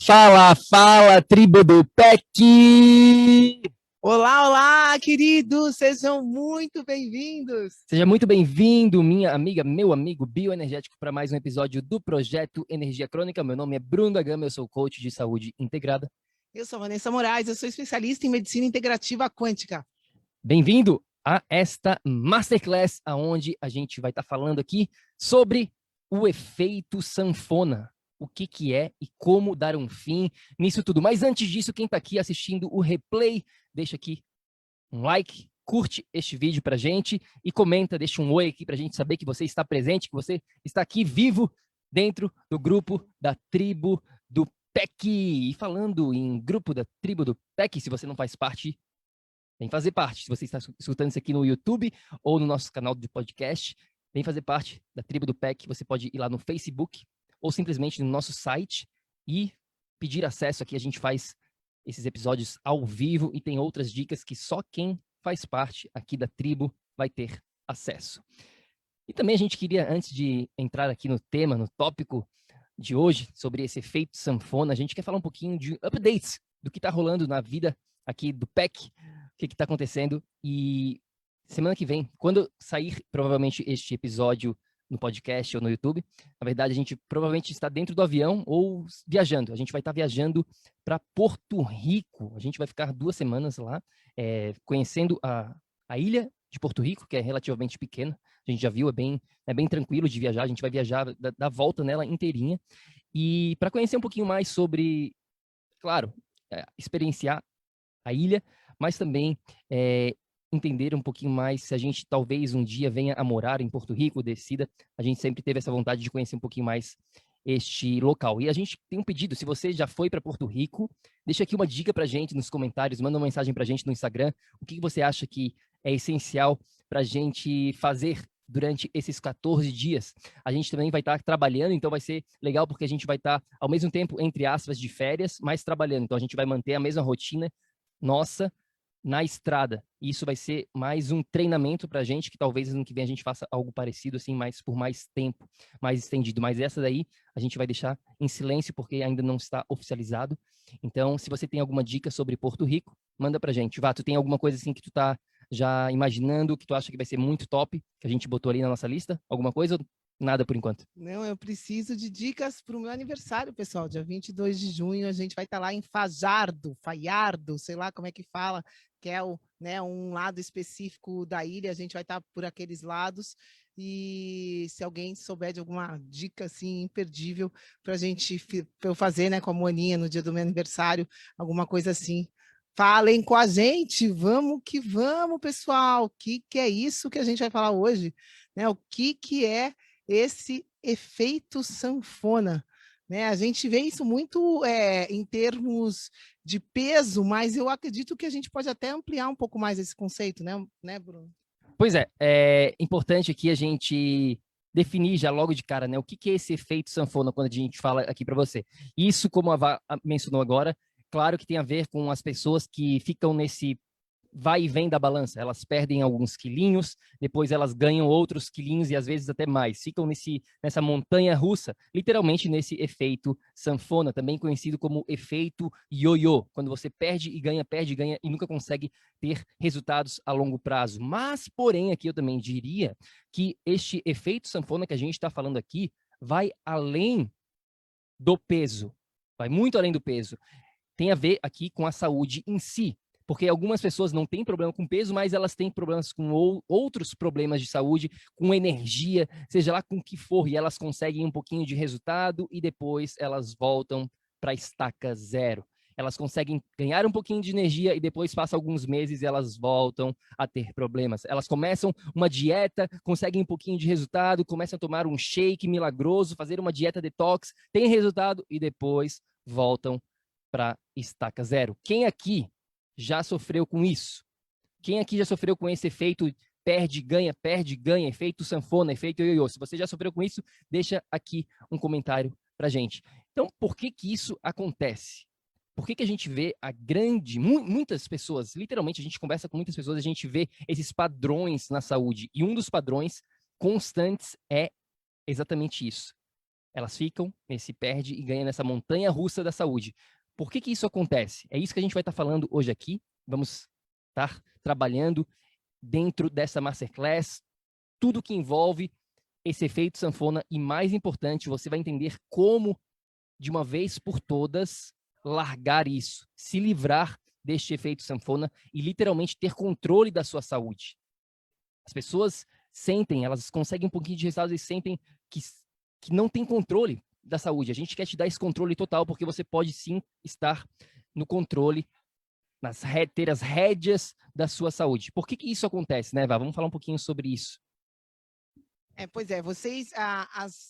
Fala, fala, tribo do PEC! Olá, olá, queridos! Sejam muito bem-vindos! Seja muito bem-vindo, minha amiga, meu amigo bioenergético, para mais um episódio do Projeto Energia Crônica. Meu nome é Bruno da Gama, eu sou coach de saúde integrada. Eu sou Vanessa Moraes, eu sou especialista em medicina integrativa quântica. Bem-vindo a esta Masterclass, onde a gente vai estar falando aqui sobre o efeito sanfona. O que é e como dar um fim nisso tudo. Mas antes disso, quem está aqui assistindo o replay, deixa aqui um like, curte este vídeo pra gente e comenta, deixa um oi aqui pra gente saber que você está presente, que você está aqui vivo dentro do grupo da tribo do PEC. E falando em grupo da tribo do PEC, se você não faz parte, vem fazer parte. Se você está escutando isso aqui no YouTube ou no nosso canal de podcast, vem fazer parte da tribo do PEC. Você pode ir lá no Facebook ou simplesmente no nosso site e pedir acesso aqui. A gente faz esses episódios ao vivo e tem outras dicas que só quem faz parte aqui da tribo vai ter acesso. E também a gente queria, antes de entrar aqui no tema, no tópico de hoje, sobre esse efeito sanfona, a gente quer falar um pouquinho de updates do que está rolando na vida aqui do PEC, o que está acontecendo. E semana que vem, quando sair provavelmente este episódio no podcast ou no YouTube, na verdade a gente provavelmente está dentro do avião ou viajando. A gente vai estar viajando para Porto Rico. A gente vai ficar 2 semanas lá, conhecendo a ilha de Porto Rico, que é relativamente pequena. A gente já viu, é bem tranquilo de viajar. A gente vai viajar, dar volta nela inteirinha. E para conhecer um pouquinho mais sobre, claro, experienciar a ilha, mas também entender um pouquinho mais se a gente talvez um dia venha a morar em Porto Rico, decida. A gente sempre teve essa vontade de conhecer um pouquinho mais este local. E a gente tem um pedido, se você já foi para Porto Rico, deixa aqui uma dica para a gente nos comentários, manda uma mensagem para a gente no Instagram, o que você acha que é essencial para a gente fazer durante esses 14 dias. A gente também vai estar trabalhando, então vai ser legal porque a gente vai estar, ao mesmo tempo, entre aspas, de férias, mas trabalhando. Então a gente vai manter a mesma rotina nossa na estrada. Isso vai ser mais um treinamento para a gente, que talvez ano que vem a gente faça algo parecido, assim, mas por mais tempo, mais estendido. Mas essa daí a gente vai deixar em silêncio, porque ainda não está oficializado. Então, se você tem alguma dica sobre Porto Rico, manda para a gente. Vá, tu tem alguma coisa assim que tu tá já imaginando, que tu acha que vai ser muito top, que a gente botou ali na nossa lista? Alguma coisa ou nada por enquanto? Não, eu preciso de dicas para o meu aniversário, pessoal. Dia 22 de junho a gente vai estar lá em Fajardo, sei lá como é que fala, que é um lado específico da ilha. A gente vai estar por aqueles lados. E se alguém souber de alguma dica assim imperdível para pra eu fazer, né, com a Moaninha no dia do meu aniversário, alguma coisa assim, falem com a gente. Vamos que vamos, pessoal. O que é isso que a gente vai falar hoje? Né? O que é esse efeito sanfona, né? A gente vê isso muito em termos de peso, mas eu acredito que a gente pode até ampliar um pouco mais esse conceito, né, Bruno? Pois é importante aqui a gente definir já logo de cara, né, o que é esse efeito sanfona quando a gente fala aqui para você. Isso, como a Vá mencionou agora, claro que tem a ver com as pessoas que ficam nesse vai e vem da balança. Elas perdem alguns quilinhos, depois elas ganham outros quilinhos e às vezes até mais. Ficam nessa montanha russa, literalmente nesse efeito sanfona, também conhecido como efeito ioiô, quando você perde e ganha e nunca consegue ter resultados a longo prazo. Mas, porém, aqui eu também diria que este efeito sanfona que a gente está falando aqui vai além do peso, vai muito além do peso. Tem a ver aqui com a saúde em si, porque algumas pessoas não têm problema com peso, mas elas têm problemas com outros problemas de saúde, com energia, seja lá com o que for, e elas conseguem um pouquinho de resultado e depois elas voltam para a estaca zero. Elas conseguem ganhar um pouquinho de energia e depois passa alguns meses e elas voltam a ter problemas. Elas começam uma dieta, conseguem um pouquinho de resultado, começam a tomar um shake milagroso, fazer uma dieta detox, tem resultado e depois voltam para estaca zero. Quem aqui já sofreu com isso? Quem aqui já sofreu com esse efeito perde, ganha, efeito sanfona, efeito ioiô? Se você já sofreu com isso, deixa aqui um comentário pra gente. Então, por que que isso acontece? Por que que a gente vê muitas pessoas, literalmente a gente conversa com muitas pessoas, a gente vê esses padrões na saúde, e um dos padrões constantes é exatamente isso. Elas ficam nesse perde e ganha nessa montanha russa da saúde. Por que que isso acontece? É isso que a gente vai estar falando hoje aqui. Vamos estar trabalhando dentro dessa Masterclass, tudo que envolve esse efeito sanfona e, mais importante, você vai entender como, de uma vez por todas, largar isso, se livrar deste efeito sanfona e literalmente ter controle da sua saúde. As pessoas sentem, elas conseguem um pouquinho de resultados e sentem que não tem controle da saúde. A gente quer te dar esse controle total, porque você pode sim estar no controle, ter as rédeas da sua saúde. Por que que isso acontece, né, Vá? Vamos falar um pouquinho sobre isso. Pois é,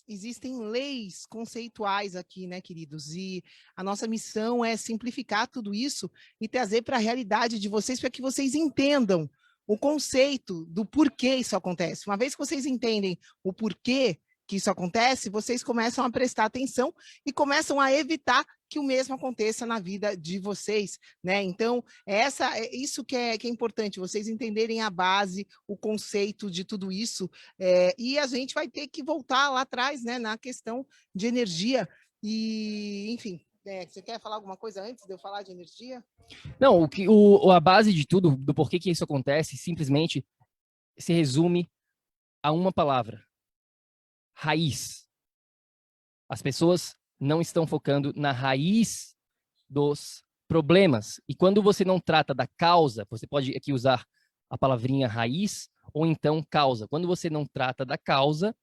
existem leis conceituais aqui, né, queridos? E a nossa missão é simplificar tudo isso e trazer para a realidade de vocês, para que vocês entendam o conceito do porquê isso acontece. Uma vez que vocês entendem o porquê que isso acontece, vocês começam a prestar atenção e começam a evitar que o mesmo aconteça na vida de vocês, né? Então, isso que é importante, vocês entenderem a base, o conceito de tudo isso, e a gente vai ter que voltar lá atrás, né, na questão de energia. E, enfim, você quer falar alguma coisa antes de eu falar de energia? Não, a base de tudo, do porquê que isso acontece, simplesmente se resume a uma palavra: raiz. As pessoas não estão focando na raiz dos problemas. E quando você não trata da causa, você pode aqui usar a palavrinha raiz ou então causa. Quando você não trata da causa,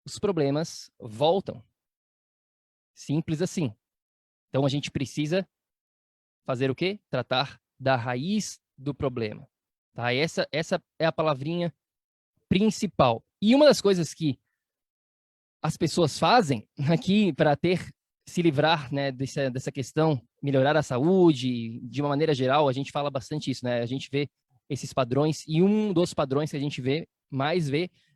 os problemas voltam. Simples assim. Então a gente precisa fazer o quê? Tratar da raiz do problema. Tá? Essa é a palavrinha principal. E uma das coisas que as pessoas fazem aqui para se livrar, né, dessa questão, melhorar a saúde, de uma maneira geral, a gente fala bastante isso, né? A gente vê esses padrões e um dos padrões que a gente vê,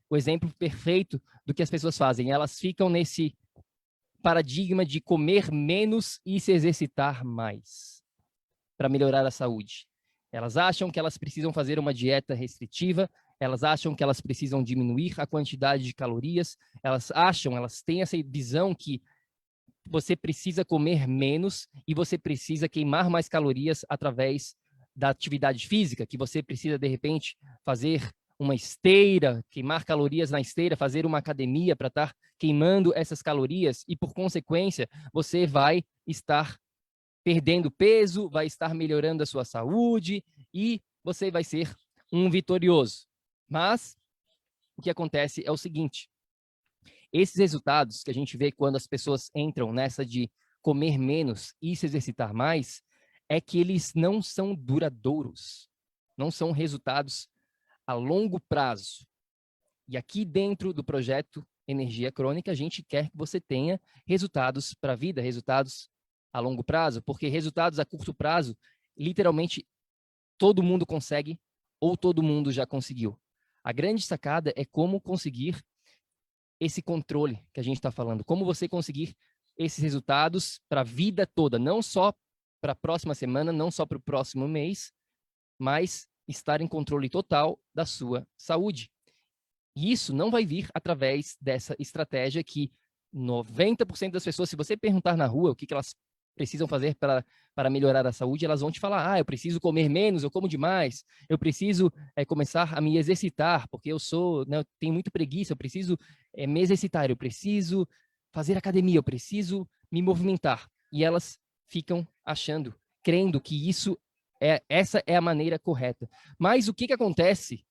o exemplo perfeito do que as pessoas fazem. Elas ficam nesse paradigma de comer menos e se exercitar mais para melhorar a saúde. Elas acham que elas precisam fazer uma dieta restritiva, elas acham que elas precisam diminuir a quantidade de calorias, elas têm essa visão que você precisa comer menos e você precisa queimar mais calorias através da atividade física, que você precisa, de repente, fazer uma esteira, queimar calorias na esteira, fazer uma academia para estar queimando essas calorias e, por consequência, você vai estar perdendo peso, vai estar melhorando a sua saúde e você vai ser um vitorioso. Mas o que acontece é o seguinte: esses resultados que a gente vê quando as pessoas entram nessa de comer menos e se exercitar mais, é que eles não são duradouros, não são resultados a longo prazo. E aqui dentro do projeto Energia Crônica, a gente quer que você tenha resultados para a vida, resultados a longo prazo, porque resultados a curto prazo, literalmente, todo mundo consegue ou todo mundo já conseguiu. A grande sacada é como conseguir esse controle que a gente está falando, como você conseguir esses resultados para a vida toda, não só para a próxima semana, não só para o próximo mês, mas estar em controle total da sua saúde. E isso não vai vir através dessa estratégia que 90% das pessoas, se você perguntar na rua o que elas precisam fazer para melhorar a saúde, elas vão te falar: eu preciso comer menos, eu como demais, eu preciso começar a me exercitar, porque eu tenho muito preguiça, eu preciso me exercitar, eu preciso fazer academia, eu preciso me movimentar. E elas ficam crendo que essa é a maneira correta. Mas o que acontece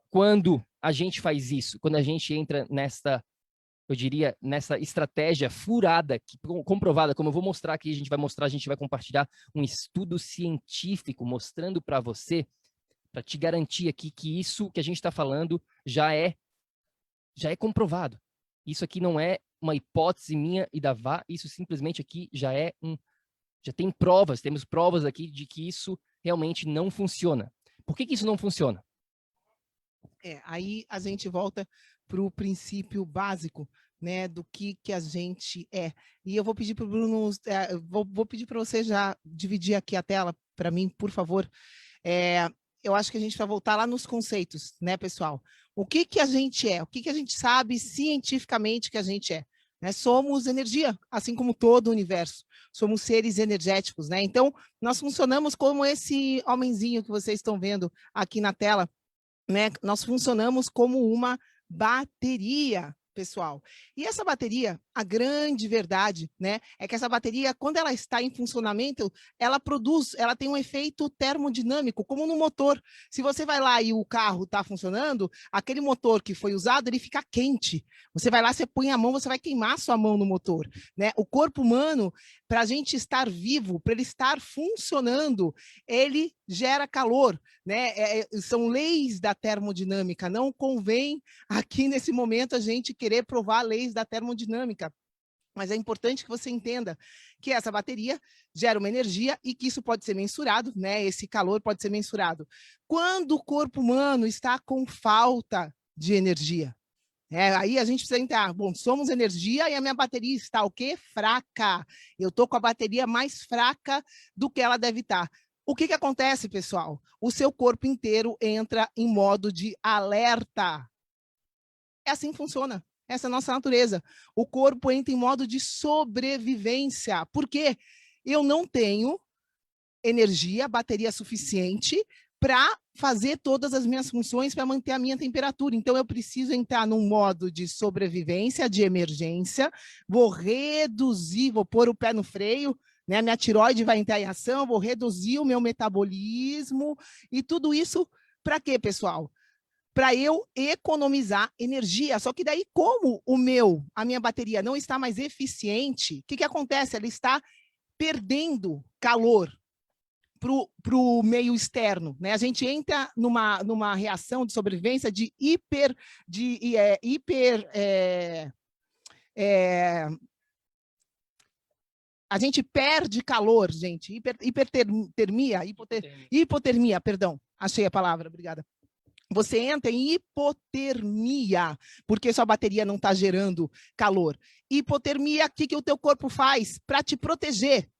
quando a gente faz isso? Quando a gente entra nessa estratégia furada, comprovada, como eu vou mostrar aqui, a gente vai compartilhar um estudo científico mostrando para você, para te garantir aqui que isso que a gente está falando já é comprovado. Isso aqui não é uma hipótese minha e da Vá, isso simplesmente aqui já tem provas, temos provas aqui de que isso realmente não funciona. Por que isso não funciona? Aí a gente volta para o princípio básico, né, do que a gente é. E eu vou pedir para o Bruno, vou pedir para você já dividir aqui a tela para mim, por favor. Eu acho que a gente vai voltar lá nos conceitos, né, pessoal? O que a gente é? O que a gente sabe cientificamente que a gente é? né? Somos energia, assim como todo o universo. Somos seres energéticos, né? Então, nós funcionamos como esse homenzinho que vocês estão vendo aqui na tela, né? Nós funcionamos como uma bateria, pessoal. E essa bateria, a grande verdade, né, é que essa bateria, quando ela está em funcionamento, ela tem um efeito termodinâmico, como no motor. Se você vai lá e o carro está funcionando, aquele motor que foi usado, ele fica quente. Você vai lá, você põe a mão, você vai queimar a sua mão no motor, né? O corpo humano, para a gente estar vivo, para ele estar funcionando, ele gera calor, né? São leis da termodinâmica. Não convém aqui nesse momento a gente querer provar leis da termodinâmica, mas é importante que você entenda que essa bateria gera uma energia e que isso pode ser mensurado, né? Esse calor pode ser mensurado. Quando o corpo humano está com falta de energia, aí a gente precisa entrar, bom, somos energia e a minha bateria está o quê? Fraca. Eu estou com a bateria mais fraca do que ela deve estar. O que acontece, pessoal? O seu corpo inteiro entra em modo de alerta. É assim que funciona. Essa é a nossa natureza. O corpo entra em modo de sobrevivência. Por quê? Eu não tenho energia, bateria suficiente para fazer todas as minhas funções para manter a minha temperatura. Então, eu preciso entrar num modo de sobrevivência, de emergência, vou reduzir, vou pôr o pé no freio, né? Minha tireoide vai entrar em ação, vou reduzir o meu metabolismo e tudo isso para quê, pessoal? Para eu economizar energia. Só que daí, como a minha bateria não está mais eficiente, o que acontece? Ela está perdendo calor para o meio externo, né? A gente entra numa reação de sobrevivência de a gente perde calor, gente. Hipotermia, perdão. Achei a palavra, obrigada. Você entra em hipotermia, porque sua bateria não está gerando calor. Hipotermia, o que o teu corpo faz para te proteger?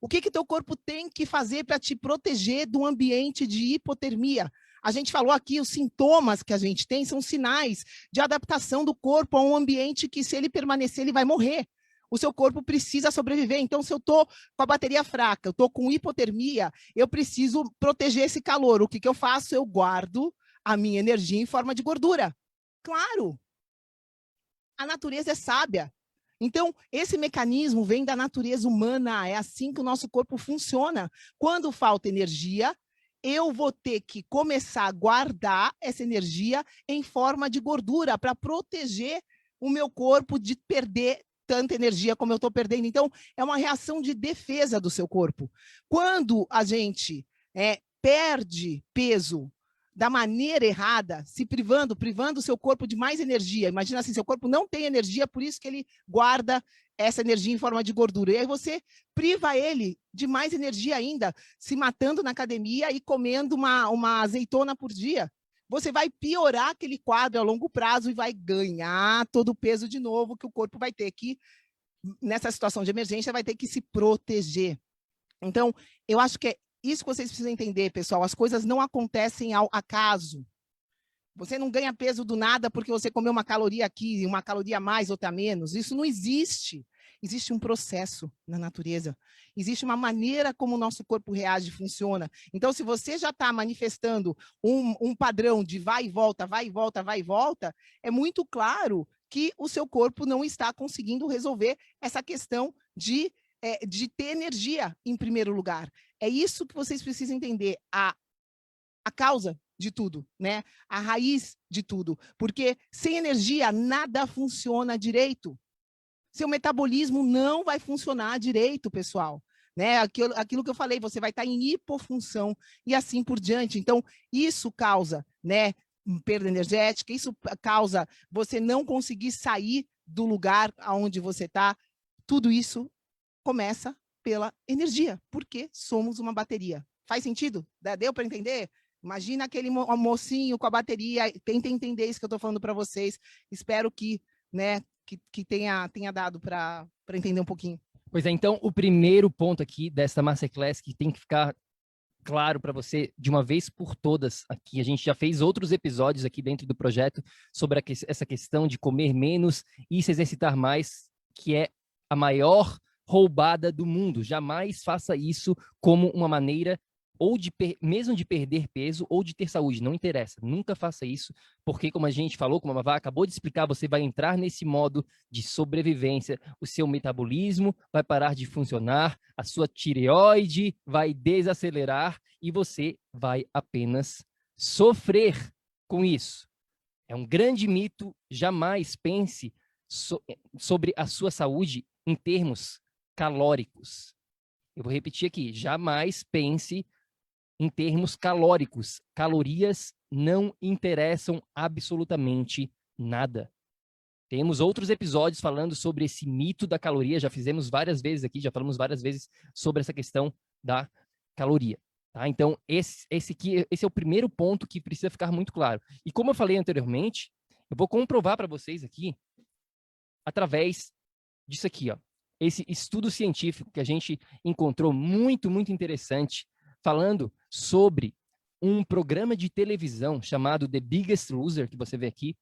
O que teu corpo tem que fazer para te proteger do ambiente de hipotermia? A gente falou aqui, os sintomas que a gente tem são sinais de adaptação do corpo a um ambiente que, se ele permanecer, ele vai morrer. O seu corpo precisa sobreviver. Então, se eu estou com a bateria fraca, eu estou com hipotermia, eu preciso proteger esse calor. O que eu faço? Eu guardo a minha energia em forma de gordura. Claro! A natureza é sábia. Então, esse mecanismo vem da natureza humana, é assim que o nosso corpo funciona. Quando falta energia, eu vou ter que começar a guardar essa energia em forma de gordura para proteger o meu corpo de perder tanta energia como eu estou perdendo. Então, é uma reação de defesa do seu corpo. Quando a gente perde peso da maneira errada, se privando o seu corpo de mais energia. Imagina assim, seu corpo não tem energia, por isso que ele guarda essa energia em forma de gordura. E aí você priva ele de mais energia ainda, se matando na academia e comendo uma azeitona por dia. Você vai piorar aquele quadro a longo prazo e vai ganhar todo o peso de novo que o corpo vai ter que, nessa situação de emergência, vai ter que se proteger. Então, eu acho que é isso que vocês precisam entender, pessoal. As coisas não acontecem ao acaso. Você não ganha peso do nada porque você comeu uma caloria aqui, uma caloria a mais, outra a menos. Isso não existe. Existe um processo na natureza. Existe uma maneira como o nosso corpo reage e funciona. Então, se você já está manifestando um padrão de vai e volta, vai e volta, vai e volta, é muito claro que o seu corpo não está conseguindo resolver essa questão de ter energia em primeiro lugar. É isso que vocês precisam entender, a causa de tudo, né? A raiz de tudo. Porque sem energia, nada funciona direito. Seu metabolismo não vai funcionar direito, pessoal. Né? Aquilo que eu falei, você vai estar em hipofunção e assim por diante. Então, isso causa, né, perda energética, isso causa você não conseguir sair do lugar onde você está. Tudo isso começa pela energia, porque somos uma bateria. Faz sentido? Deu para entender? Imagina aquele mocinho com a bateria, tentem entender isso que eu estou falando para vocês. Espero que, né, que tenha dado para entender um pouquinho. Pois é, então, o primeiro ponto aqui dessa Masterclass que tem que ficar claro para você de uma vez por todas aqui. A gente já fez outros episódios aqui dentro do projeto sobre essa questão de comer menos e se exercitar mais, que é a maior roubada do mundo. Jamais faça isso como uma maneira ou mesmo de perder peso ou de ter saúde, não interessa. Nunca faça isso, porque como a gente falou, como a Mavá acabou de explicar, você vai entrar nesse modo de sobrevivência, o seu metabolismo vai parar de funcionar, a sua tireoide vai desacelerar e você vai apenas sofrer com isso. É um grande mito, jamais pense sobre a sua saúde em termos calóricos. Eu vou repetir aqui, jamais pense em termos calóricos. Calorias não interessam absolutamente nada. Temos outros episódios falando sobre esse mito da caloria, já fizemos várias vezes aqui, já falamos várias vezes sobre essa questão da caloria. Tá? Então, esse é o primeiro ponto que precisa ficar muito claro. E como eu falei anteriormente, eu vou comprovar para vocês aqui, através disso aqui, ó, esse estudo científico que a gente encontrou muito, muito interessante, falando sobre um programa de televisão chamado The Biggest Loser, que você vê aqui.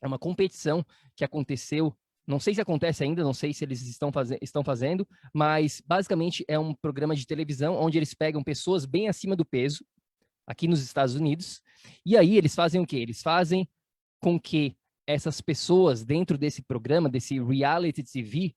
É uma competição que aconteceu, não sei se acontece ainda, não sei se eles estão fazendo, mas basicamente é um programa de televisão onde eles pegam pessoas bem acima do peso, aqui nos Estados Unidos, e aí eles fazem o quê? Eles fazem com que essas pessoas dentro desse programa, desse reality TV,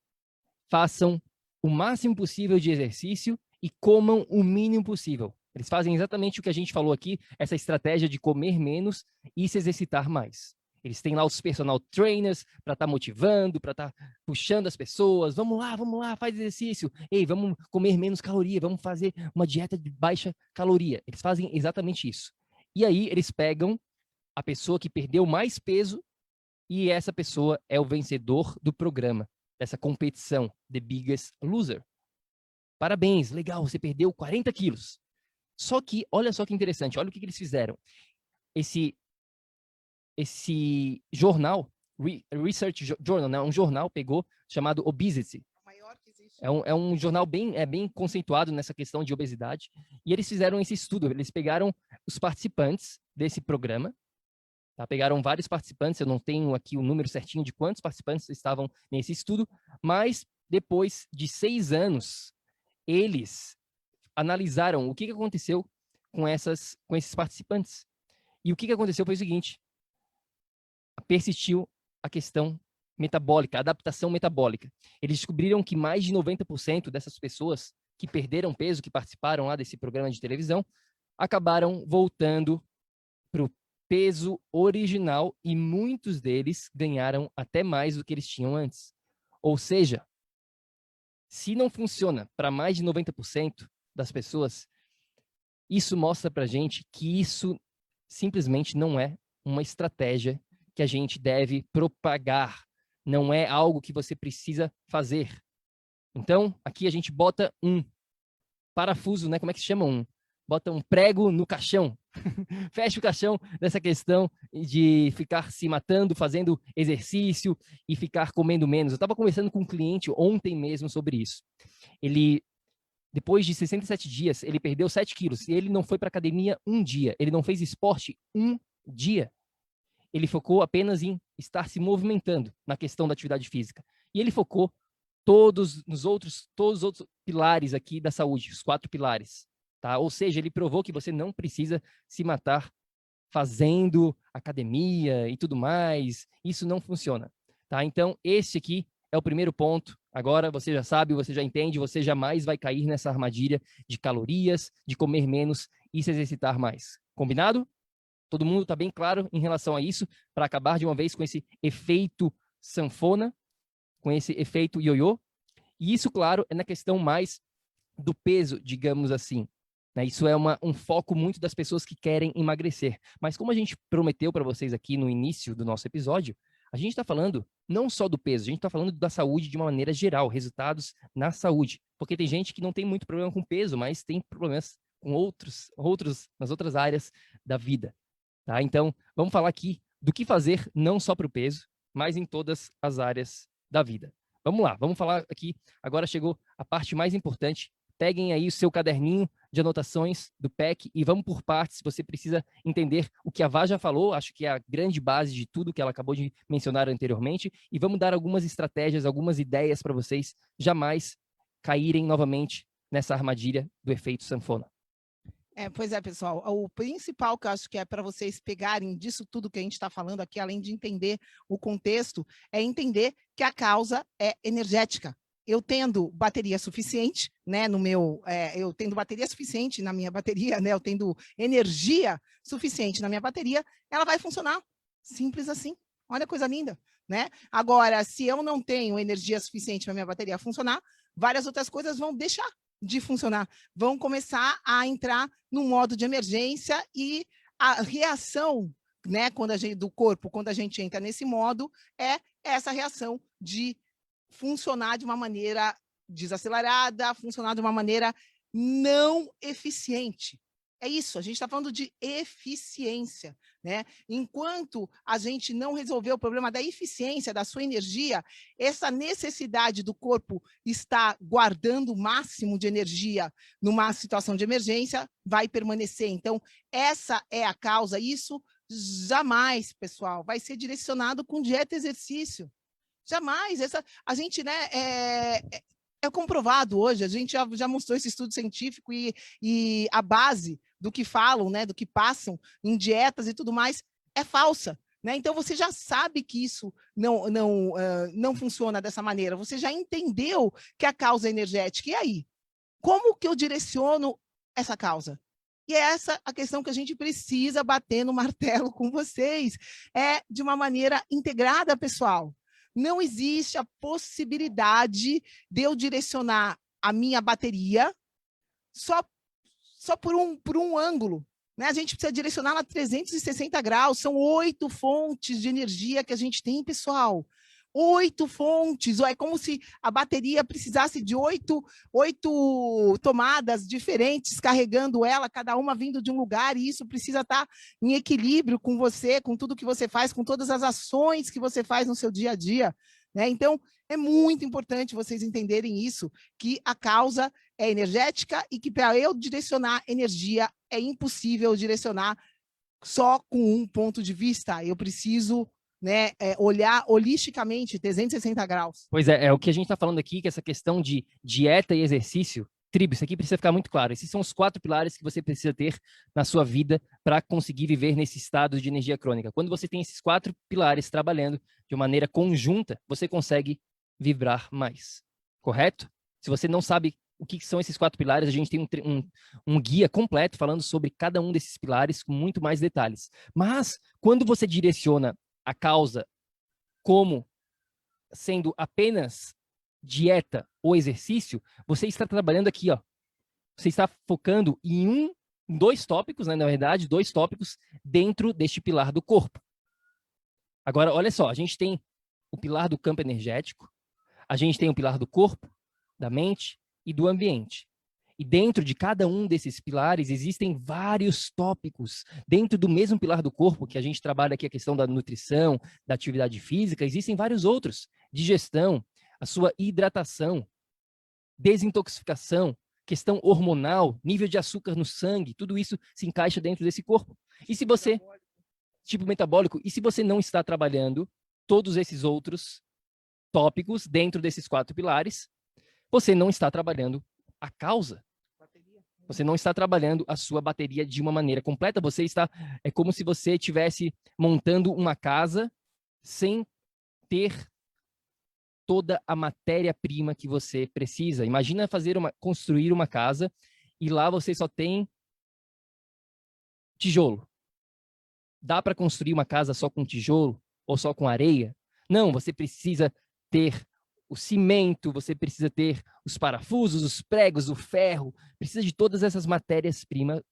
façam o máximo possível de exercício e comam o mínimo possível. Eles fazem exatamente o que a gente falou aqui, essa estratégia de comer menos e se exercitar mais. Eles têm lá os personal trainers para estar motivando, para estar puxando as pessoas. Vamos lá, faz exercício. Ei, vamos comer menos caloria, vamos fazer uma dieta de baixa caloria. Eles fazem exatamente isso. E aí eles pegam a pessoa que perdeu mais peso e essa pessoa é o vencedor do programa, dessa competição, The Biggest Loser. Parabéns, legal, você perdeu 40 quilos. Só que, olha só que interessante, olha o que eles fizeram. Esse jornal, Research Journal, né, um jornal pegou chamado Obesity. O maior que existe. É um jornal bem conceituado nessa questão de obesidade. E eles fizeram esse estudo, eles pegaram os participantes desse programa, tá? Pegaram vários participantes, eu não tenho aqui o número certinho de quantos participantes estavam nesse estudo, mas depois de 6 anos, eles analisaram o que aconteceu com esses participantes. E o que aconteceu foi o seguinte: persistiu a questão metabólica, a adaptação metabólica. Eles descobriram que mais de 90% dessas pessoas que perderam peso, que participaram lá desse programa de televisão, acabaram voltando para o peso original e muitos deles ganharam até mais do que eles tinham antes. Ou seja, se não funciona para mais de 90% das pessoas, isso mostra para a gente que isso simplesmente não é uma estratégia que a gente deve propagar. Não é algo que você precisa fazer. Então, aqui a gente bota um parafuso, né? Como é que se chama? Bota um prego no caixão. Fecha o caixão dessa questão de ficar se matando, fazendo exercício e ficar comendo menos. Eu estava conversando com um cliente ontem mesmo sobre isso. Ele, depois de 67 dias, ele perdeu 7 quilos e ele não foi para academia um dia. Ele não fez esporte um dia. Ele focou apenas em estar se movimentando na questão da atividade física. E ele focou todos os outros pilares aqui da saúde, os 4 pilares. Tá? Ou seja, ele provou que você não precisa se matar fazendo academia e tudo mais. Isso não funciona. Tá? Então, esse aqui é o primeiro ponto. Agora você já sabe, você já entende, você jamais vai cair nessa armadilha de calorias, de comer menos e se exercitar mais. Combinado? Todo mundo está bem claro em relação a isso, para acabar de uma vez com esse efeito sanfona, com esse efeito ioiô. E isso, claro, é na questão mais do peso, digamos assim. Isso é um foco muito das pessoas que querem emagrecer. Mas como a gente prometeu para vocês aqui no início do nosso episódio, a gente está falando não só do peso, a gente está falando da saúde de uma maneira geral, resultados na saúde. Porque tem gente que não tem muito problema com peso, mas tem problemas com nas outras áreas da vida. Tá? Então, vamos falar aqui do que fazer não só para o peso, mas em todas as áreas da vida. Vamos lá, vamos falar aqui. Agora chegou a parte mais importante, peguem aí o seu caderninho de anotações do PEC e vamos por partes. Você precisa entender o que a Vá já falou, acho que é a grande base de tudo que ela acabou de mencionar anteriormente, e vamos dar algumas estratégias, algumas ideias para vocês jamais caírem novamente nessa armadilha do efeito sanfona. Pois é, pessoal, o principal que eu acho que é para vocês pegarem disso tudo que a gente está falando aqui, além de entender o contexto, é entender que a causa é energética. Eu tendo bateria suficiente, né, eu tendo bateria suficiente na minha bateria, né, eu tendo energia suficiente na minha bateria, ela vai funcionar. Simples assim. Olha a coisa linda, né? Agora, se eu não tenho energia suficiente para minha bateria funcionar, várias outras coisas vão deixar de funcionar, vão começar a entrar no modo de emergência e a reação, né, do corpo, quando a gente entra nesse modo, é essa reação de funcionar de uma maneira desacelerada, funcionar de uma maneira não eficiente. É isso, a gente está falando de eficiência, né? Enquanto a gente não resolver o problema da eficiência da sua energia, essa necessidade do corpo estar guardando o máximo de energia numa situação de emergência vai permanecer. Então, essa é a causa. Isso jamais, pessoal, vai ser direcionado com dieta e exercício. Jamais. A gente, né, é comprovado hoje, a gente já mostrou esse estudo científico e a base do que falam, né, do que passam em dietas e tudo mais, é falsa. Né? Então, você já sabe que isso não funciona dessa maneira, você já entendeu que a causa é energética. E aí? Como que eu direciono essa causa? E é essa a questão que a gente precisa bater no martelo com vocês. É de uma maneira integrada, pessoal. Não existe a possibilidade de eu direcionar a minha bateria só por um ângulo. Né? A gente precisa direcionar a 360 graus. São 8 fontes de energia que a gente tem, pessoal. 8 fontes. É como se a bateria precisasse de 8 tomadas diferentes, carregando ela, cada uma vindo de um lugar, e isso precisa estar em equilíbrio com você, com tudo que você faz, com todas as ações que você faz no seu dia a dia. Né? Então, é muito importante vocês entenderem isso, que a causa é energética e que para eu direcionar energia é impossível direcionar só com um ponto de vista. Eu preciso, né, olhar holisticamente, 360 graus. Pois é o que a gente está falando aqui, que essa questão de dieta e exercício, tribo, isso aqui precisa ficar muito claro. Esses são os 4 pilares que você precisa ter na sua vida para conseguir viver nesse estado de energia crônica. Quando você tem esses 4 pilares trabalhando de maneira conjunta, você consegue vibrar mais, correto? Se você não sabe o que são esses 4 pilares, a gente tem um guia completo falando sobre cada um desses pilares com muito mais detalhes. Mas, quando você direciona a causa como sendo apenas dieta ou exercício, você está trabalhando aqui, ó. Você está focando em 2 tópicos, né, na verdade, 2 tópicos dentro deste pilar do corpo. Agora, olha só, a gente tem o pilar do campo energético, a gente tem o pilar do corpo, da mente e do ambiente. E dentro de cada um desses pilares existem vários tópicos. Dentro do mesmo pilar do corpo, que a gente trabalha aqui a questão da nutrição, da atividade física, existem vários outros. Digestão, a sua hidratação, desintoxicação, questão hormonal, nível de açúcar no sangue, tudo isso se encaixa dentro desse corpo. E se você, tipo metabólico, e se você não está trabalhando todos esses outros tópicos dentro desses 4 pilares, você não está trabalhando a causa. Você não está trabalhando a sua bateria de uma maneira completa. É como se você estivesse montando uma casa sem ter toda a matéria-prima que você precisa. Imagina construir uma casa e lá você só tem tijolo. Dá para construir uma casa só com tijolo ou só com areia? Não, você precisa ter o cimento, você precisa ter os parafusos, os pregos, o ferro, precisa de todas essas matérias-primas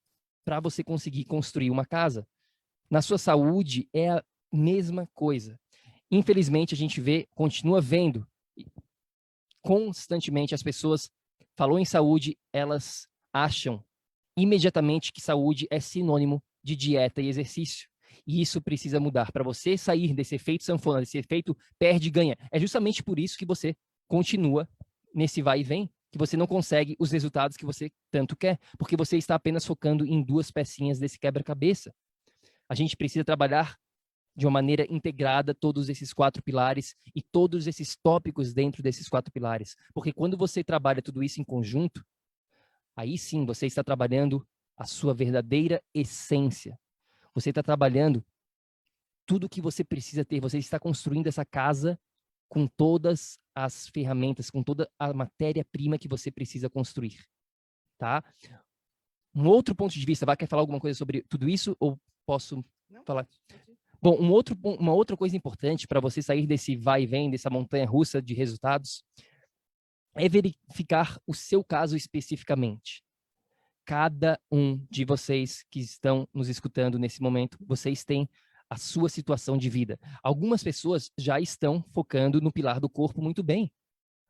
para você conseguir construir uma casa. Na sua saúde é a mesma coisa. Infelizmente, a gente continua vendo constantemente as pessoas, falou em saúde, elas acham imediatamente que saúde é sinônimo de dieta e exercício. E isso precisa mudar. Para você sair desse efeito sanfona, desse efeito perde e ganha. É justamente por isso que você continua nesse vai e vem. que você não consegue os resultados que você tanto quer, porque você está apenas focando em 2 pecinhas desse quebra-cabeça. A gente precisa trabalhar de uma maneira integrada todos esses 4 pilares e todos esses tópicos dentro desses 4 pilares. Porque quando você trabalha tudo isso em conjunto, aí sim você está trabalhando a sua verdadeira essência. Você está trabalhando tudo o que você precisa ter. Você está construindo essa casa com todas as ferramentas, com toda a matéria-prima que você precisa construir. Tá? Um outro ponto de vista, quer falar alguma coisa sobre tudo isso ou posso falar? Bom, uma outra coisa importante para você sair desse vai e vem, dessa montanha-russa de resultados, é verificar o seu caso especificamente. Cada um de vocês que estão nos escutando nesse momento, vocês têm a sua situação de vida. Algumas pessoas já estão focando no pilar do corpo muito bem.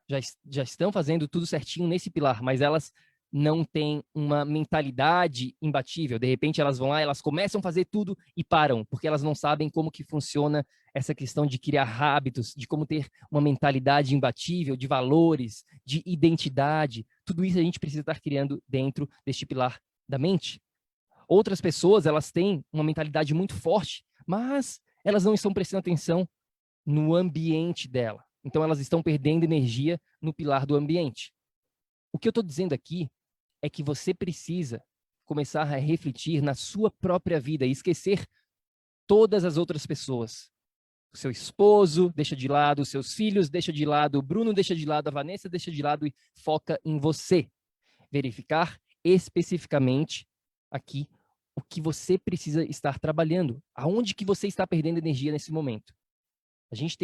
Já estão fazendo tudo certinho nesse pilar, mas elas não têm uma mentalidade imbatível. De repente elas vão lá, elas começam a fazer tudo e param, porque elas não sabem como que funciona essa questão de criar hábitos, de como ter uma mentalidade imbatível, de valores, de identidade. Tudo isso a gente precisa estar criando dentro deste pilar da mente. Outras pessoas, elas têm uma mentalidade muito forte, mas elas não estão prestando atenção no ambiente dela. Então, elas estão perdendo energia no pilar do ambiente. O que eu estou dizendo aqui é que você precisa começar a refletir na sua própria vida e esquecer todas as outras pessoas. O seu esposo deixa de lado, os seus filhos deixa de lado, o Bruno deixa de lado, a Vanessa deixa de lado e foca em você. Verificar especificamente aqui o que você precisa estar trabalhando. Aonde que você está perdendo energia nesse momento. A gente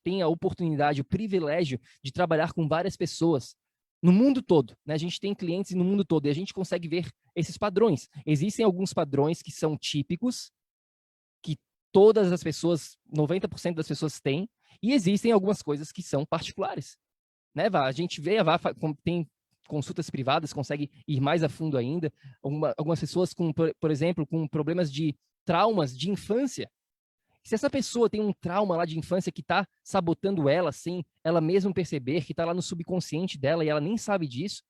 tem a oportunidade, o privilégio de trabalhar com várias pessoas no mundo todo, né? A gente tem clientes no mundo todo e a gente consegue ver esses padrões. Existem alguns padrões que são típicos, que todas as pessoas, 90% das pessoas têm, e existem algumas coisas que são particulares, né, Vá? A gente vê, a Vá tem consultas privadas, consegue ir mais a fundo ainda. Algumas pessoas, por exemplo, com problemas de traumas de infância. Se essa pessoa tem um trauma lá de infância que está sabotando ela, sem ela mesma perceber, que está lá no subconsciente dela e ela nem sabe disso,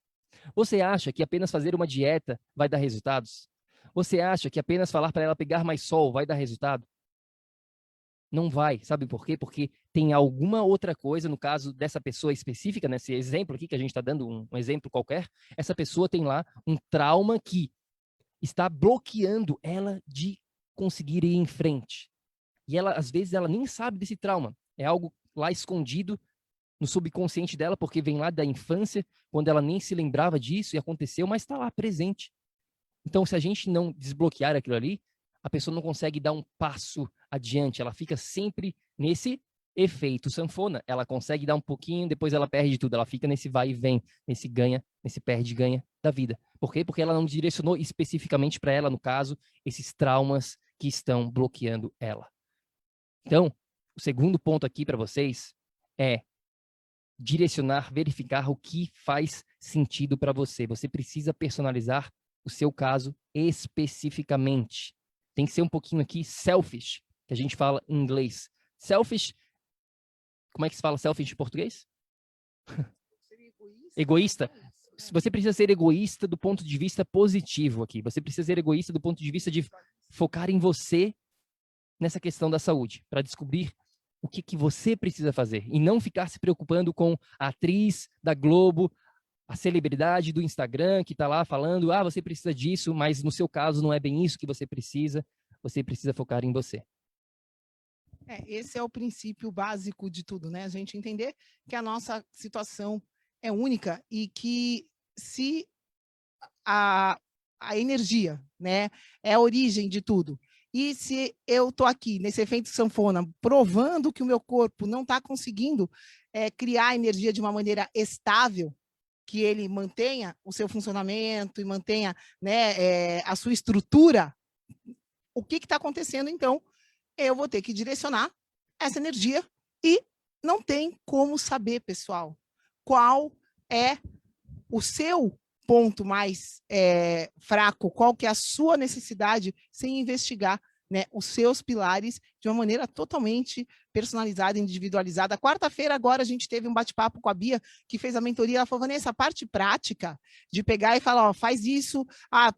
você acha que apenas fazer uma dieta vai dar resultados? Você acha que apenas falar para ela pegar mais sol vai dar resultado? Não vai. Sabe por quê? Porque tem alguma outra coisa, no caso dessa pessoa específica, nesse exemplo aqui que a gente está dando, um exemplo qualquer, essa pessoa tem lá um trauma que está bloqueando ela de conseguir ir em frente. E ela, às vezes, ela nem sabe desse trauma. É algo lá escondido no subconsciente dela, porque vem lá da infância, quando ela nem se lembrava disso e aconteceu, mas está lá presente. Então, se a gente não desbloquear aquilo ali, a pessoa não consegue dar um passo adiante. Ela fica sempre nesse efeito sanfona. Ela consegue dar um pouquinho, depois ela perde tudo. Ela fica nesse vai e vem, nesse ganha, nesse perde-ganha da vida. Por quê? Porque ela não direcionou especificamente para ela, no caso, esses traumas que estão bloqueando ela. Então, o segundo ponto aqui para vocês é direcionar, verificar o que faz sentido para você. Você precisa personalizar o seu caso especificamente. Tem que ser um pouquinho aqui selfish, que a gente fala em inglês. Selfish, como é que se fala selfish em português? Egoísta. Você precisa ser egoísta do ponto de vista positivo aqui. Você precisa ser egoísta do ponto de vista de focar em você nessa questão da saúde, para descobrir o que você precisa fazer e não ficar se preocupando com a atriz da Globo, a celebridade do Instagram que está lá falando, você precisa disso, mas no seu caso não é bem isso que você precisa focar em você. Esse é o princípio básico de tudo, né? A gente entender que a nossa situação é única e que se a energia, né, é a origem de tudo. E se eu estou aqui, nesse efeito sanfona, provando que o meu corpo não está conseguindo criar energia de uma maneira estável, que ele mantenha o seu funcionamento e mantenha, né, a sua estrutura, o que está acontecendo, então? Eu vou ter que direcionar essa energia e não tem como saber, pessoal, qual é o seu ponto mais fraco, qual que é a sua necessidade, sem investigar, né, os seus pilares de uma maneira totalmente personalizada, individualizada. Quarta-feira agora a gente teve um bate-papo com a Bia, que fez a mentoria. Ela falou, Vanessa, a parte prática de pegar e falar, ó, faz isso,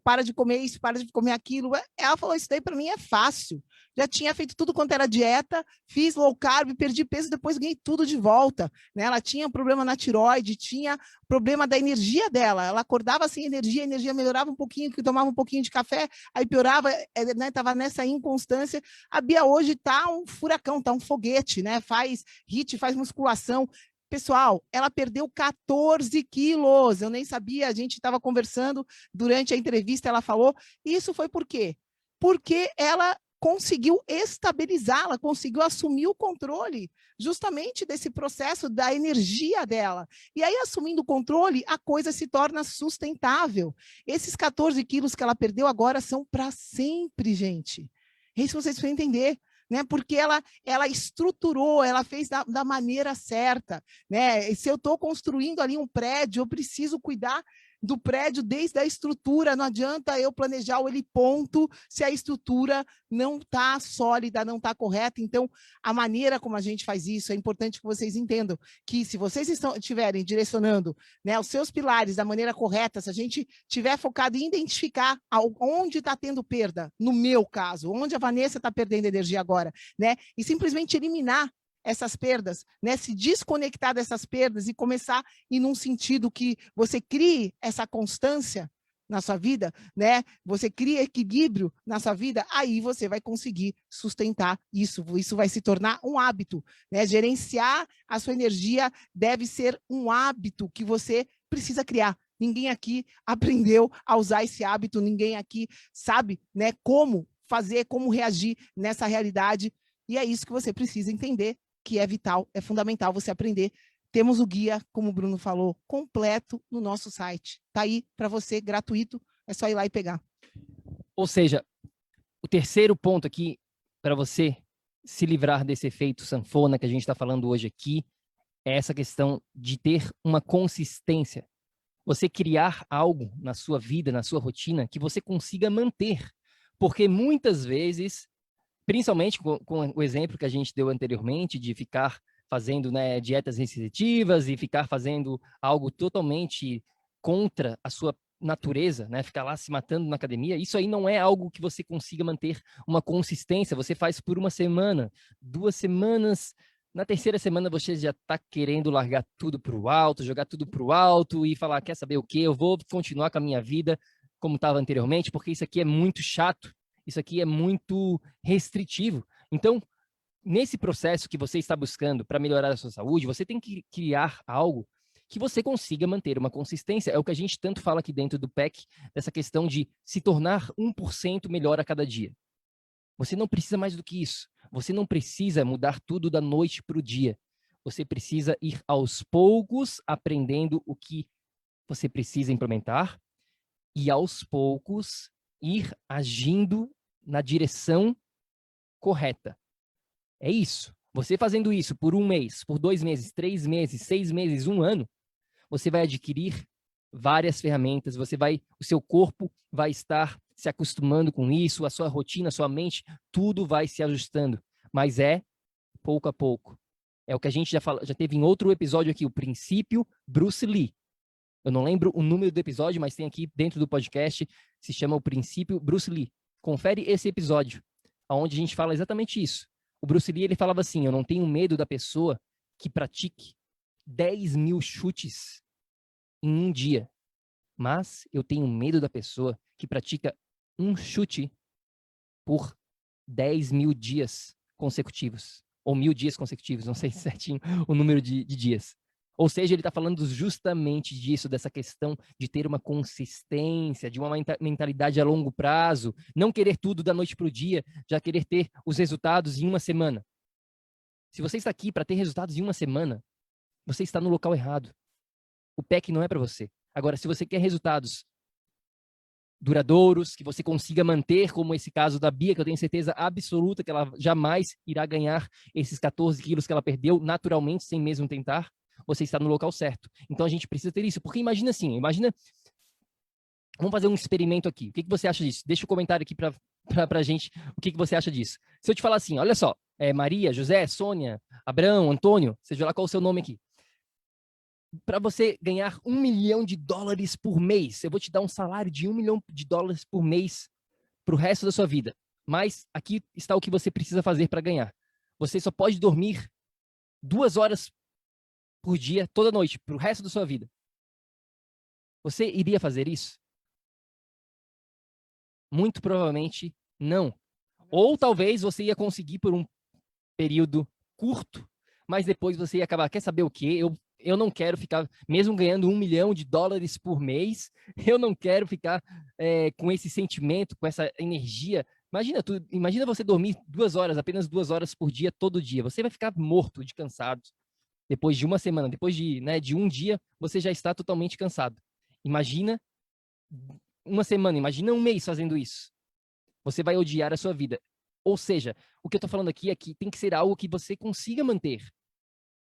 para de comer isso, para de comer aquilo. Ela falou, isso daí para mim é fácil. Já tinha feito tudo quanto era dieta, fiz low carb, perdi peso, depois ganhei tudo de volta. Né? Ela tinha problema na tireoide, tinha problema da energia dela. Ela acordava sem energia, a energia melhorava um pouquinho, que tomava um pouquinho de café, aí piorava, né? Tava nessa inconstância. A Bia hoje tá um furacão, tá um foguete, né? Faz HIIT, faz musculação. Pessoal, ela perdeu 14 quilos. Eu nem sabia, a gente estava conversando durante a entrevista, ela falou. Isso foi por quê? Porque ela conseguiu estabilizar, ela conseguiu assumir o controle justamente desse processo da energia dela. E aí, assumindo o controle, a coisa se torna sustentável. Esses 14 quilos que ela perdeu agora são para sempre, gente. É isso que vocês precisam entender. Né? Porque ela estruturou, ela fez da maneira certa. Né? E se eu estou construindo ali um prédio, eu preciso cuidar do prédio desde a estrutura. Não adianta eu planejar o heliponto se a estrutura não está sólida, não está correta. Então, a maneira como a gente faz isso, é importante que vocês entendam que se vocês estiverem direcionando, né, os seus pilares da maneira correta, se a gente estiver focado em identificar onde está tendo perda, no meu caso, onde a Vanessa está perdendo energia agora, né, e simplesmente eliminar essas perdas, né? Se desconectar dessas perdas e começar a ir num sentido que você crie essa constância na sua vida, né? Você cria equilíbrio na sua vida, aí você vai conseguir sustentar isso. Isso vai se tornar um hábito, né? Gerenciar a sua energia deve ser um hábito que você precisa criar. Ninguém aqui aprendeu a usar esse hábito, ninguém aqui sabe, né, como fazer, como reagir nessa realidade, e é isso que você precisa entender, que é vital, é fundamental você aprender. Temos o guia, como o Bruno falou, completo no nosso site. Está aí para você, gratuito, é só ir lá e pegar. Ou seja, o terceiro ponto aqui, para você se livrar desse efeito sanfona que a gente está falando hoje aqui, é essa questão de ter uma consistência. Você criar algo na sua vida, na sua rotina, que você consiga manter. Porque muitas vezes, principalmente com o exemplo que a gente deu anteriormente, de ficar fazendo, né, dietas restritivas e ficar fazendo algo totalmente contra a sua natureza, né, ficar lá se matando na academia, isso aí não é algo que você consiga manter uma consistência. Você faz por uma semana, 2 semanas, na terceira semana você já está querendo largar tudo para o alto, jogar tudo para o alto e falar, quer saber o quê? Eu vou continuar com a minha vida como estava anteriormente, porque isso aqui é muito chato. Isso aqui é muito restritivo. Então, nesse processo que você está buscando para melhorar a sua saúde, você tem que criar algo que você consiga manter uma consistência. É o que a gente tanto fala aqui dentro do PEC, dessa questão de se tornar 1% melhor a cada dia. Você não precisa mais do que isso. Você não precisa mudar tudo da noite para o dia. Você precisa ir aos poucos aprendendo o que você precisa implementar e aos poucos ir agindo na direção correta. É isso. Você fazendo isso por 1 mês, por 2 meses, 3 meses, 6 meses, 1 ano, você vai adquirir várias ferramentas, o seu corpo vai estar se acostumando com isso, a sua rotina, a sua mente, tudo vai se ajustando. Mas é pouco a pouco. É o que a gente já teve em outro episódio aqui, o princípio Bruce Lee. Eu não lembro o número do episódio, mas tem aqui dentro do podcast, se chama o princípio Bruce Lee. Confere esse episódio, onde a gente fala exatamente isso. O Bruce Lee, ele falava assim, eu não tenho medo da pessoa que pratique 10.000 chutes em um dia, mas eu tenho medo da pessoa que pratica um chute por 10.000 dias consecutivos, ou 1.000 dias consecutivos, não sei certinho o número de dias. Ou seja, ele está falando justamente disso, dessa questão de ter uma consistência, de uma mentalidade a longo prazo, não querer tudo da noite para o dia, já querer ter os resultados em 1 semana. Se você está aqui para ter resultados em 1 semana, você está no local errado. O PEC não é para você. Agora, se você quer resultados duradouros, que você consiga manter, como esse caso da Bia, que eu tenho certeza absoluta que ela jamais irá ganhar esses 14 quilos que ela perdeu naturalmente, sem mesmo tentar, você está no local certo. Então a gente precisa ter isso, porque imagina assim, vamos fazer um experimento aqui. O que você acha disso? Deixa um comentário aqui pra gente, o que você acha disso. Se eu te falar assim, olha só, Maria, José, Sônia, Abraão, Antônio, seja lá qual o seu nome aqui. Para você ganhar $1 milhão por mês, eu vou te dar um salário de $1 milhão por mês para o resto da sua vida. Mas aqui está o que você precisa fazer para ganhar. Você só pode dormir 2 horas por dia, toda noite, para o resto da sua vida. Você iria fazer isso? Muito provavelmente não. Ou talvez você ia conseguir por um período curto, mas depois você ia acabar. Quer saber o quê? Eu não quero ficar, mesmo ganhando $1 milhão por mês, eu não quero ficar com esse sentimento, com essa energia. Imagina você dormir 2 horas, apenas 2 horas por dia, todo dia. Você vai ficar morto de cansado. Depois de uma semana, depois de um dia, você já está totalmente cansado. Imagina uma semana, imagina um mês fazendo isso. Você vai odiar a sua vida. Ou seja, o que eu estou falando aqui é que tem que ser algo que você consiga manter.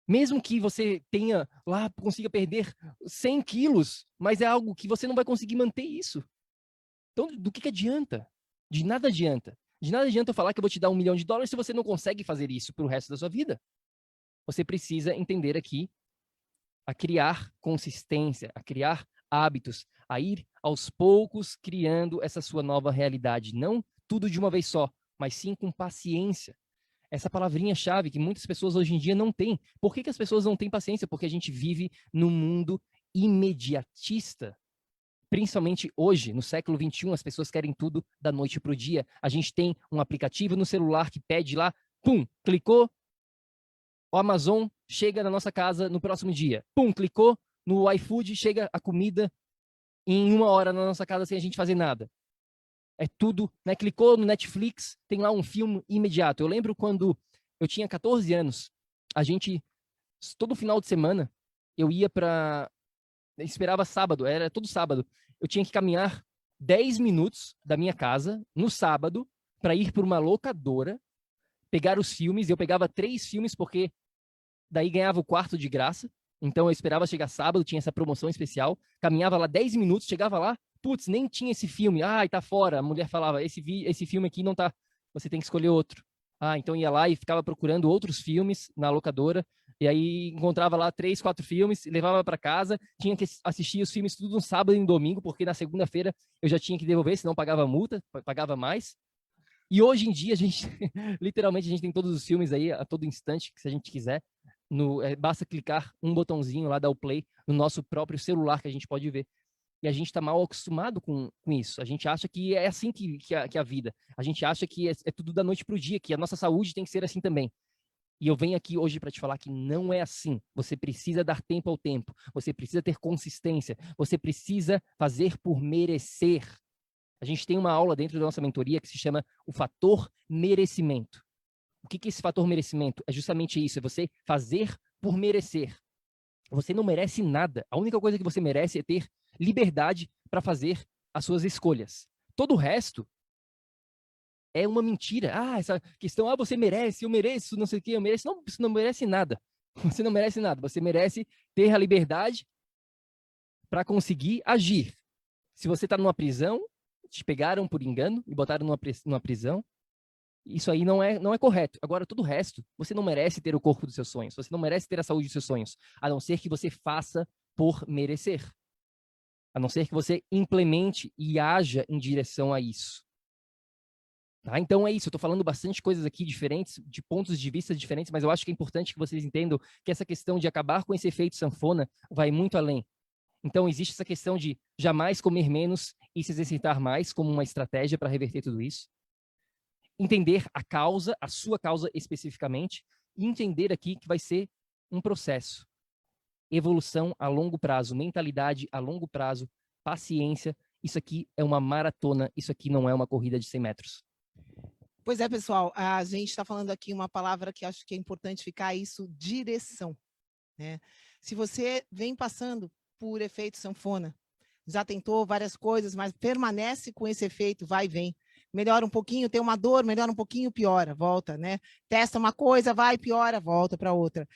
Mesmo que você consiga perder 100 quilos, mas é algo que você não vai conseguir manter isso. Então, do que adianta? De nada adianta. De nada adianta eu falar que eu vou te dar $1 milhão se você não consegue fazer isso para o resto da sua vida. Você precisa entender aqui a criar consistência, a criar hábitos, a ir aos poucos criando essa sua nova realidade. Não tudo de uma vez só, mas sim com paciência. Essa palavrinha-chave que muitas pessoas hoje em dia não têm. Por que as pessoas não têm paciência? Porque a gente vive num mundo imediatista. Principalmente hoje, no século XXI, as pessoas querem tudo da noite para o dia. A gente tem um aplicativo no celular que pede lá, pum, clicou, o Amazon chega na nossa casa no próximo dia. Pum, clicou no iFood, chega a comida em 1 hora na nossa casa sem a gente fazer nada. É tudo, né? Clicou no Netflix, tem lá um filme imediato. Eu lembro quando eu tinha 14 anos, todo final de semana, eu ia esperava sábado, era todo sábado. Eu tinha que caminhar 10 minutos da minha casa, no sábado, para ir para uma locadora, pegar os filmes. Eu pegava 3 filmes, porque daí ganhava o quarto de graça. Então eu esperava chegar sábado, tinha essa promoção especial. Caminhava lá 10 minutos, chegava lá, putz, nem tinha esse filme. Ai, tá fora. A mulher falava, esse filme aqui não tá, você tem que escolher outro. Então ia lá e ficava procurando outros filmes na locadora. E aí encontrava lá 3, 4 filmes, levava para casa. Tinha que assistir os filmes tudo no sábado e no domingo, porque na segunda-feira eu já tinha que devolver, senão pagava multa, pagava mais. E hoje em dia, literalmente, a gente tem todos os filmes aí a todo instante, que se a gente quiser. Basta clicar um botãozinho lá, dar o play no nosso próprio celular, que a gente pode ver. E a gente está mal acostumado com isso. A gente acha que é assim que a vida. A gente acha que é tudo da noite para o dia, que a nossa saúde tem que ser assim também. E eu venho aqui hoje para te falar que não é assim. Você precisa dar tempo ao tempo. Você precisa ter consistência. Você precisa fazer por merecer. A gente tem uma aula dentro da nossa mentoria que se chama o fator merecimento. O que é esse fator merecimento? É justamente isso, é você fazer por merecer. Você não merece nada. A única coisa que você merece é ter liberdade para fazer as suas escolhas. Todo o resto é uma mentira. Essa questão, você merece, eu mereço, não sei o que, eu mereço. Não, você não merece nada. Você não merece nada. Você merece ter a liberdade para conseguir agir. Se você está numa prisão, te pegaram por engano e botaram numa prisão, isso aí não é correto. Agora, todo o resto, você não merece ter o corpo dos seus sonhos, você não merece ter a saúde dos seus sonhos, a não ser que você faça por merecer. A não ser que você implemente e haja em direção a isso. Tá? Então é isso, eu estou falando bastante coisas aqui diferentes, de pontos de vista diferentes, mas eu acho que é importante que vocês entendam que essa questão de acabar com esse efeito sanfona vai muito além. Então, existe essa questão de jamais comer menos e se exercitar mais como uma estratégia para reverter tudo isso. Entender a causa, a sua causa especificamente, e entender aqui que vai ser um processo. Evolução a longo prazo, mentalidade a longo prazo, paciência. Isso aqui é uma maratona, isso aqui não é uma corrida de 100 metros. Pois é, pessoal, a gente está falando aqui uma palavra que acho que é importante ficar isso, direção. Né? Se você vem passando por efeito sanfona, já tentou várias coisas, mas permanece com esse efeito, vai e vem. Melhora um pouquinho, tem uma dor, melhora um pouquinho, piora, volta, né? Testa uma coisa, vai, piora, volta para outra.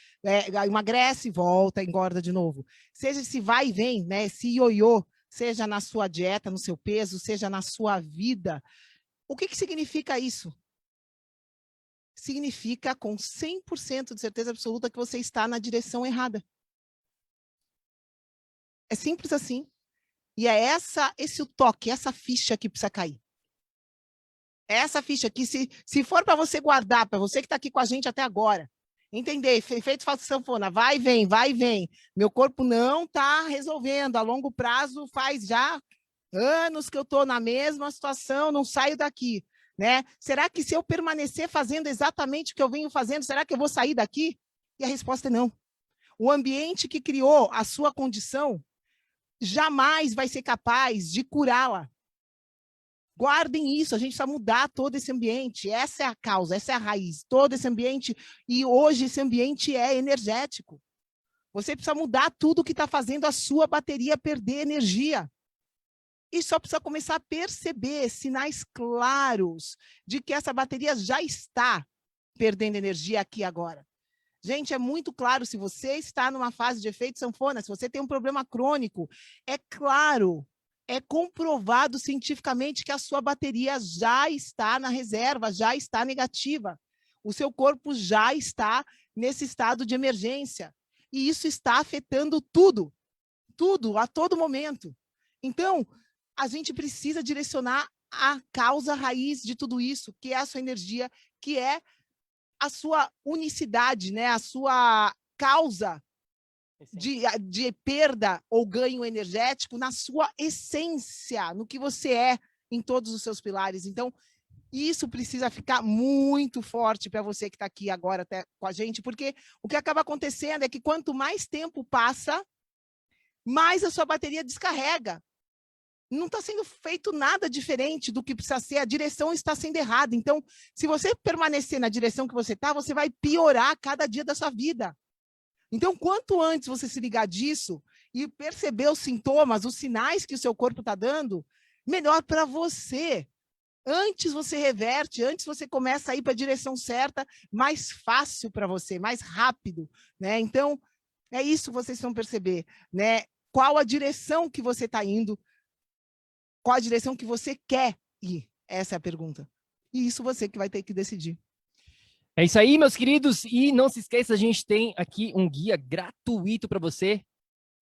Emagrece, volta, engorda de novo. Seja esse vai e vem, né? Esse ioiô, seja na sua dieta, no seu peso, seja na sua vida. O que significa isso? significa com 100% de certeza absoluta que você está na direção errada. É simples assim. E é esse o toque, essa ficha que precisa cair. É essa ficha que, se for para você guardar, para você que está aqui com a gente até agora, entender, efeito sanfona, vai e vem, vai e vem. Meu corpo não está resolvendo. A longo prazo faz já anos que eu estou na mesma situação, não saio daqui. Né? Será que se eu permanecer fazendo exatamente o que eu venho fazendo, será que eu vou sair daqui? E a resposta é não. O ambiente que criou a sua condição jamais vai ser capaz de curá-la. Guardem isso, a gente precisa mudar todo esse ambiente. Essa é a causa, essa é a raiz. Todo esse ambiente, e hoje esse ambiente é energético. Você precisa mudar tudo que está fazendo a sua bateria perder energia. E só precisa começar a perceber sinais claros de que essa bateria já está perdendo energia aqui agora. Gente, é muito claro, se você está numa fase de efeito sanfona, se você tem um problema crônico, é claro, é comprovado cientificamente que a sua bateria já está na reserva, já está negativa. O seu corpo já está nesse estado de emergência. E isso está afetando tudo, a todo momento. Então, a gente precisa direcionar a causa raiz de tudo isso, que é a sua energia, que é a sua unicidade, né? A sua causa de perda ou ganho energético na sua essência, no que você é em todos os seus pilares. Então, isso precisa ficar muito forte para você que está aqui agora até com a gente, porque o que acaba acontecendo é que quanto mais tempo passa, mais a sua bateria descarrega. Não está sendo feito nada diferente do que precisa ser, a direção está sendo errada. Então, se você permanecer na direção que você está, você vai piorar cada dia da sua vida. Então, quanto antes você se ligar disso e perceber os sintomas, os sinais que o seu corpo está dando, melhor para você. Antes você reverte, antes você começa a ir para a direção certa, mais fácil para você, mais rápido. Né? Então, é isso que vocês vão perceber. Né? Qual a direção que você está indo? Qual a direção que você quer ir? Essa é a pergunta. E isso você que vai ter que decidir. É isso aí, meus queridos. E não se esqueça, a gente tem aqui um guia gratuito para você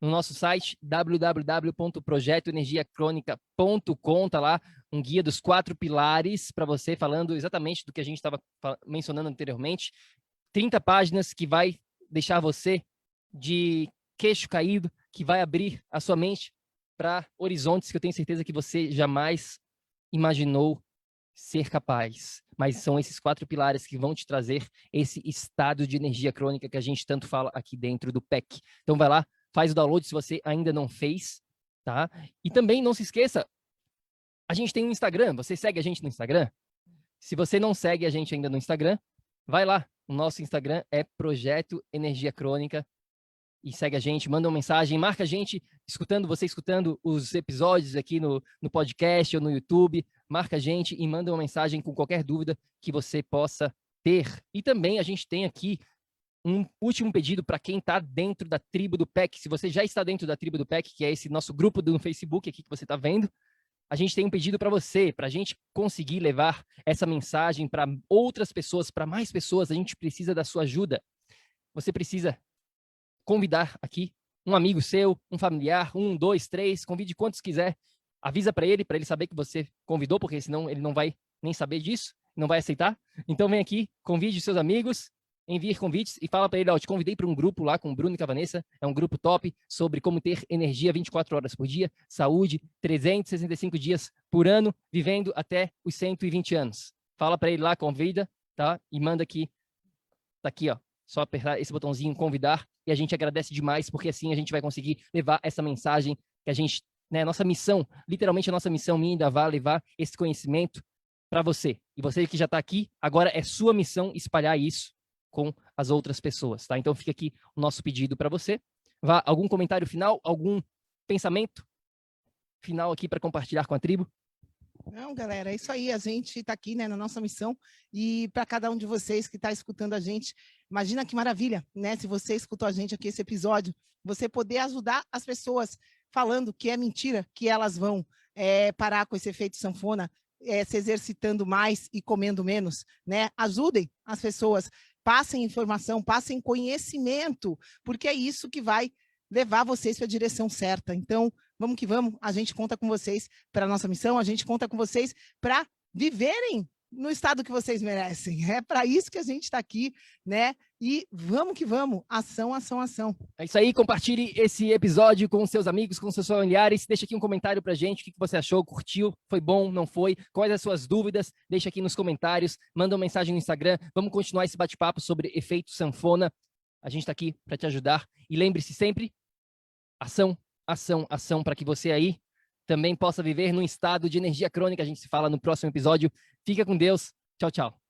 no nosso site www.projetoenergiacronica.com. Tá lá um guia dos 4 pilares para você, falando exatamente do que a gente estava mencionando anteriormente. 30 páginas que vai deixar você de queixo caído, que vai abrir a sua mente para horizontes que eu tenho certeza que você jamais imaginou ser capaz. Mas são esses 4 pilares que vão te trazer esse estado de energia crônica que a gente tanto fala aqui dentro do PEC. Então vai lá, faz o download se você ainda não fez, tá? E também não se esqueça, a gente tem um Instagram, você segue a gente no Instagram? Se você não segue a gente ainda no Instagram, vai lá, o nosso Instagram é Projeto Energia Crônica, e segue a gente, manda uma mensagem, marca a gente, você escutando os episódios aqui no podcast ou no YouTube, marca a gente e manda uma mensagem com qualquer dúvida que você possa ter. E também a gente tem aqui um último pedido para quem está dentro da tribo do PEC. Se você já está dentro da tribo do PEC, que é esse nosso grupo do Facebook aqui que você está vendo, a gente tem um pedido para você, para a gente conseguir levar essa mensagem para outras pessoas, para mais pessoas, a gente precisa da sua ajuda. Você precisa convidar aqui um amigo seu, um familiar, 1, 2, 3, convide quantos quiser, avisa para ele saber que você convidou, porque senão ele não vai nem saber disso, não vai aceitar. Então vem aqui, convide seus amigos, envie convites e fala para ele, ó, te convidei para um grupo lá com o Bruno e com a Vanessa, é um grupo top sobre como ter energia 24 horas por dia, saúde, 365 dias por ano, vivendo até os 120 anos. Fala para ele lá, convida, tá? E manda aqui, tá aqui, ó. Só apertar esse botãozinho, convidar, e a gente agradece demais, porque assim a gente vai conseguir levar essa mensagem que a gente, né, nossa missão, literalmente a nossa missão minha ainda vai levar esse conhecimento para você. E você que já está aqui, agora é sua missão espalhar isso com as outras pessoas, tá? Então fica aqui o nosso pedido para você. Algum comentário final, algum pensamento final aqui para compartilhar com a tribo? Não, galera, é isso aí. A gente está aqui, né, na nossa missão. E para cada um de vocês que está escutando a gente, imagina que maravilha, né? Se você escutou a gente aqui esse episódio, você poder ajudar as pessoas falando que é mentira, que elas vão parar com esse efeito sanfona. se exercitando mais e comendo menos, né? Ajudem as pessoas, passem informação, passem conhecimento, porque é isso que vai levar vocês para a direção certa. Então, vamos que vamos, a gente conta com vocês para a nossa missão, a gente conta com vocês para viverem no estado que vocês merecem. É para isso que a gente está aqui, né? E vamos que vamos, ação, ação, ação. É isso aí, compartilhe esse episódio com seus amigos, com seus familiares, deixa aqui um comentário pra gente, o que você achou, curtiu, foi bom, não foi, quais as suas dúvidas, deixa aqui nos comentários, manda uma mensagem no Instagram, vamos continuar esse bate-papo sobre efeito sanfona, a gente tá aqui para te ajudar, e lembre-se sempre, ação, ação, ação, para que você aí também possa viver num estado de energia crônica, a gente se fala no próximo episódio, fica com Deus, tchau, tchau.